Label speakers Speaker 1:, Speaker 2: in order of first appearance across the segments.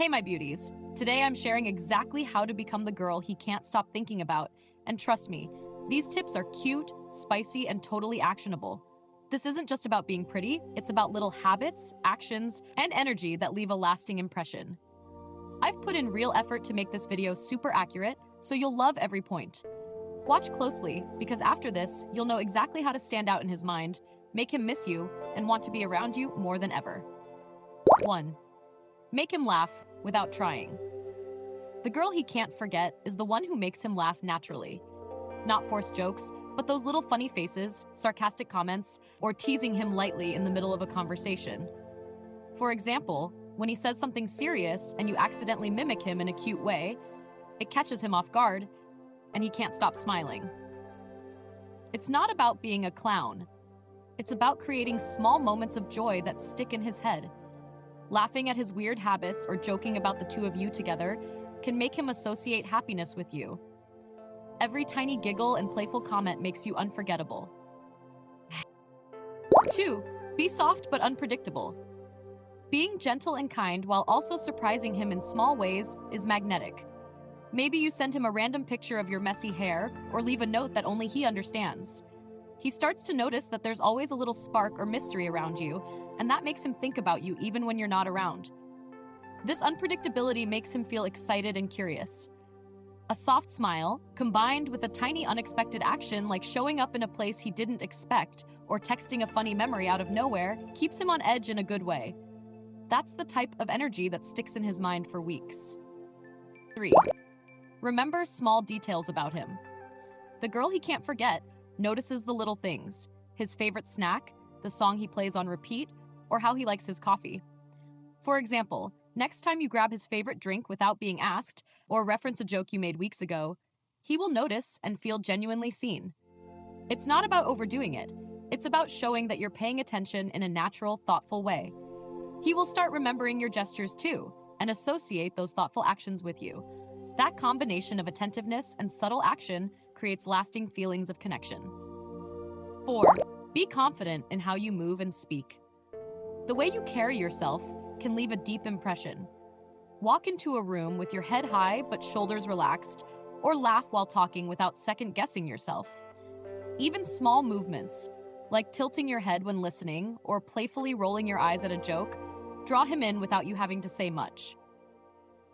Speaker 1: Hey, my beauties. Today I'm sharing exactly how to become the girl he can't stop thinking about. And trust me, these tips are cute, spicy, and totally actionable. This isn't just about being pretty, it's about little habits, actions, and energy that leave a lasting impression. I've put in real effort to make this video super accurate, so you'll love every point. Watch closely, because after this, you'll know exactly how to stand out in his mind, make him miss you, and want to be around you more than ever. 1. Make him laugh without trying. The girl he can't forget is the one who makes him laugh naturally. Not forced jokes, but those little funny faces, sarcastic comments, or teasing him lightly in the middle of a conversation. For example, when he says something serious and you accidentally mimic him in a cute way, it catches him off guard, and he can't stop smiling. It's not about being a clown. It's about creating small moments of joy that stick in his head. Laughing at his weird habits or joking about the two of you together can make him associate happiness with you. Every tiny giggle and playful comment makes you unforgettable. 2. Be soft but unpredictable. Being gentle and kind while also surprising him in small ways is magnetic. Maybe you send him a random picture of your messy hair or leave a note that only he understands. He starts to notice that there's always a little spark or mystery around you, and that makes him think about you even when you're not around. This unpredictability makes him feel excited and curious. A soft smile, combined with a tiny unexpected action like showing up in a place he didn't expect or texting a funny memory out of nowhere, keeps him on edge in a good way. That's the type of energy that sticks in his mind for weeks. 3. Remember small details about him. The girl he can't forget notices the little things: his favorite snack, the song he plays on repeat, or how he likes his coffee. For example, next time you grab his favorite drink without being asked, or reference a joke you made weeks ago, he will notice and feel genuinely seen. It's not about overdoing it. It's about showing that you're paying attention in a natural, thoughtful way. He will start remembering your gestures too, and associate those thoughtful actions with you. That combination of attentiveness and subtle action creates lasting feelings of connection. 4. Be confident in how you move and speak. The way you carry yourself can leave a deep impression. Walk into a room with your head high but shoulders relaxed, or laugh while talking without second-guessing yourself. Even small movements, like tilting your head when listening or playfully rolling your eyes at a joke, draw him in without you having to say much.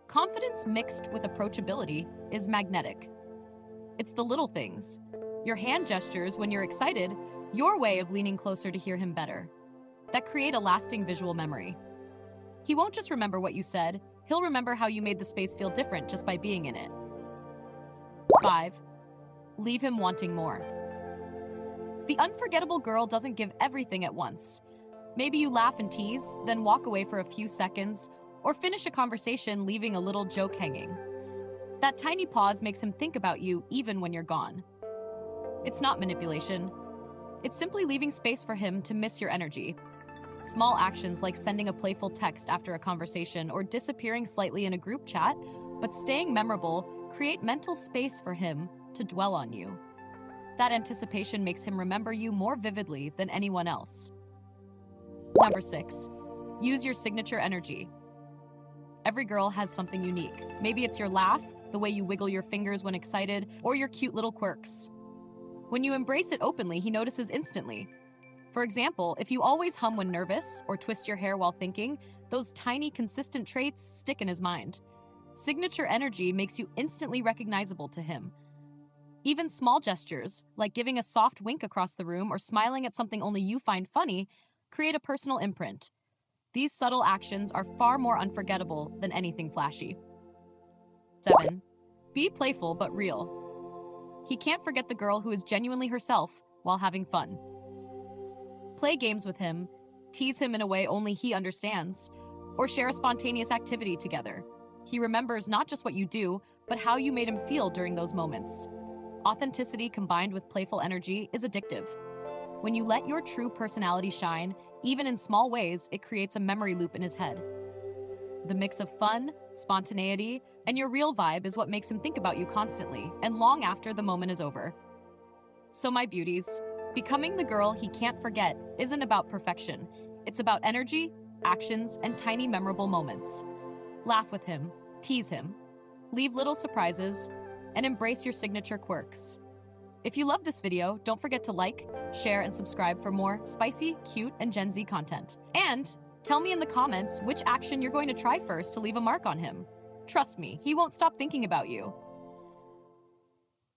Speaker 1: Confidence mixed with approachability is magnetic. It's the little things, your hand gestures when you're excited, your way of leaning closer to hear him better, that create a lasting visual memory. He won't just remember what you said, he'll remember how you made the space feel different just by being in it. 5. Leave him wanting more. The unforgettable girl doesn't give everything at once. Maybe you laugh and tease, then walk away for a few seconds, or finish a conversation leaving a little joke hanging. That tiny pause makes him think about you even when you're gone. It's not manipulation. It's simply leaving space for him to miss your energy. Small actions like sending a playful text after a conversation or disappearing slightly in a group chat, but staying memorable, create mental space for him to dwell on you. That anticipation makes him remember you more vividly than anyone else. 6. Use your signature energy. Every girl has something unique. Maybe it's your laugh, the way you wiggle your fingers when excited, or your cute little quirks. When you embrace it openly, he notices instantly. For example, if you always hum when nervous or twist your hair while thinking, those tiny, consistent traits stick in his mind. Signature energy makes you instantly recognizable to him. Even small gestures, like giving a soft wink across the room or smiling at something only you find funny, create a personal imprint. These subtle actions are far more unforgettable than anything flashy. 7. Be playful but real. He can't forget the girl who is genuinely herself while having fun. Play games with him, tease him in a way only he understands, or share a spontaneous activity together. He remembers not just what you do, but how you made him feel during those moments. Authenticity combined with playful energy is addictive. When you let your true personality shine, even in small ways, it creates a memory loop in his head. The mix of fun, spontaneity, and your real vibe is what makes him think about you constantly and long after the moment is over. So my beauties, becoming the girl he can't forget isn't about perfection. It's about energy, actions, and tiny memorable moments. Laugh with him, tease him, leave little surprises, and embrace your signature quirks. If you love this video, don't forget to like, share, and subscribe for more spicy, cute, and Gen Z content. And tell me in the comments which action you're going to try first to leave a mark on him. Trust me, he won't stop thinking about you.